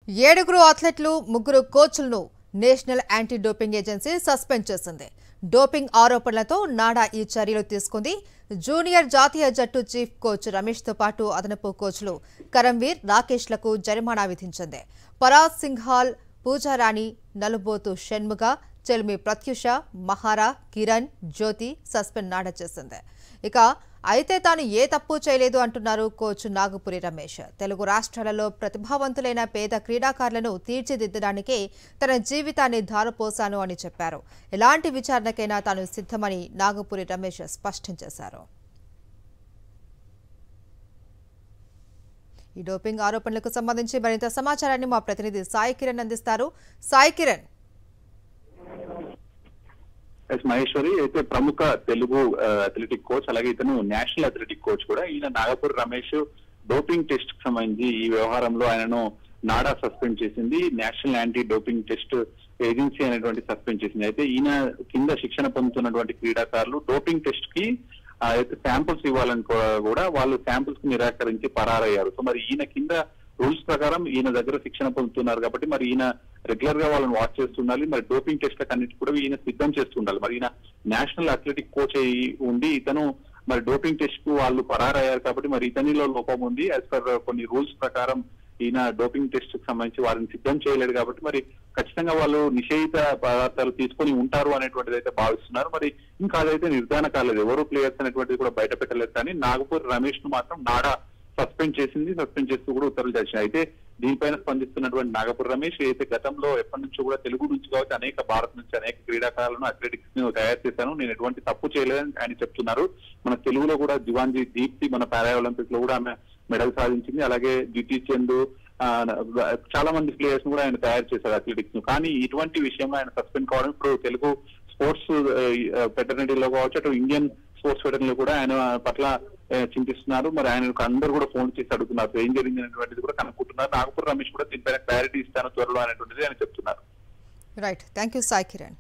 ఏడుగురు అథ్లెట్లు ముగ్గురు కోచ్లను National Anti Doping Agency suspend చేసింది. డోపింగ్ ఆరోపణలతో నాడా ఈ చర్యలు తీసుకుంది. జూనియర్ జాతీయ జట్టు చీఫ్ కోచ్ రమేష్ తో పాటు అదనపు కోచ్లు కరంవీర్, రాకేష్లకు జరిమానా విధించింది. పరాగ్ సింఘాల్, పూజారాణి, నలుబోతు షణ్ముగ, చెల్మి ప్రత్యూష, మహారా, కిరణ్, జ్యోతి సస్పెండ్ నాడా చేసింది. ఇక అయితే తాను ఏ తప్పు చేయలేదు అంటున్నారు కోచ్ నాగపురి రమేష్. తెలుగు రాష్ట్రాలలో ప్రతిభావంతులైన పేద క్రీడాకారులను తీర్చిదిద్దడానికే తన జీవితాన్ని ధారపోశాను అని చెప్పారు. ఎలాంటి విచారణకైనా తాను సిద్ధమని నాగపురి రమేష్ స్పష్టం చేశారు. ఈ డోపింగ్ ఆరోపణలకు సంబంధించి మరింత సమాచారాన్ని మా ప్రతినిధి సాయి కిరణ్ అందిస్తారు. సాయి కిరణ్. మహేశ్వరి అయితే ప్రముఖ తెలుగు అథ్లెటిక్ కోచ్, అలాగే ఇతను నేషనల్ అథ్లెటిక్ కోచ్ కూడా. ఈయన నాగపూర్ రమేష్ డోపింగ్ టెస్ట్ కి సంబంధించి ఈ వ్యవహారంలో ఆయనను నాడా సస్పెండ్ చేసింది. National Anti doping test agency అనేటువంటి సస్పెండ్ చేసింది. అయితే ఈయన కింద శిక్షణ పొందుతున్నటువంటి క్రీడాకారులు డోపింగ్ టెస్ట్ కి అయితే శాంపుల్స్ ఇవ్వాలని కూడా వాళ్ళు శాంపుల్స్ కి నిరాకరించి పరారయ్యారు. సో మరి ఈయన కింద రూల్స్ ప్రకారం ఈయన దగ్గర శిక్షణ పొందుతున్నారు కాబట్టి మరి ఈయన రెగ్యులర్ గా వాళ్ళని వాచ్ చేస్తుండాలి. మరి డోపింగ్ టెస్ట్లకు అన్నిటి కూడా ఈయన సిద్ధం చేస్తుండాలి. మరి ఈయన నేషనల్ అథ్లెటిక్ కోచ్ అయి ఉండి ఇతను మరి డోపింగ్ టెస్ట్ కు వాళ్ళు పరారయ్యారు కాబట్టి మరి ఇతనిలో లోపం ఉంది. యాజ్ పర్ కొన్ని రూల్స్ ప్రకారం ఈయన డోపింగ్ టెస్ట్ కు సంబంధించి వారిని సిద్ధం చేయలేడు కాబట్టి మరి ఖచ్చితంగా వాళ్ళు నిషేధిత పదార్థాలు తీసుకొని ఉంటారు అనేటువంటిది అయితే భావిస్తున్నారు. మరి ఇంకా అదైతే నిర్ధారణ కాలేదు, ఎవరు ప్లేయర్స్ అనేటువంటిది కూడా బయట పెట్టలేదు. కానీ నాగపూర్ రమేష్ ను మాత్రం నాడా సస్పెండ్ చేసింది. సస్పెండ్ చేస్తూ కూడా ఉత్తర్వులు చేసింది. అయితే దీనిపైన స్పందిస్తున్నటువంటి నాగపూర్ రమేష్ అయితే గతంలో ఎప్పటి నుంచో కూడా తెలుగు నుంచి కావచ్చు అనేక భారత్ నుంచి అనేక క్రీడాకారులను అథ్లెటిక్స్ ని తయారు చేశాను, నేను ఎటువంటి తప్పు చేయలేదని ఆయన చెప్తున్నారు. మన తెలుగులో కూడా దివాంజీ దీప్తి మన పారా ఒలింపిక్ లో కూడా ఆమె మెడల్ సాధించింది. అలాగే జిటి చందు చాలా మంది ప్లేయర్స్ కూడా ఆయన తయారు చేశారు అథ్లెటిక్స్ ను. కానీ ఇటువంటి విషయంలో ఆయన సస్పెండ్ కావడం ఇప్పుడు తెలుగు స్పోర్ట్స్ ఫెటర్నిటీలో కావచ్చు, అటు ఇండియన్ స్పోర్ట్స్ ఫెడరేషన్ లో కూడా ఆయన పట్ల చింతిస్తున్నారు. మరి ఆయనకు అందరూ కూడా ఫోన్ చేసి అడుగుతున్నారు ఏం జరిగింది అనేటువంటిది కూడా కనుక్కుంటున్నారు. నాగపూర్ రమేష్ కూడా దీనిపైన క్లారిటీ ఇస్తాను త్వరలో అనేటువంటిది ఆయన చెప్తున్నారు. Right, thank you Sai Kiran.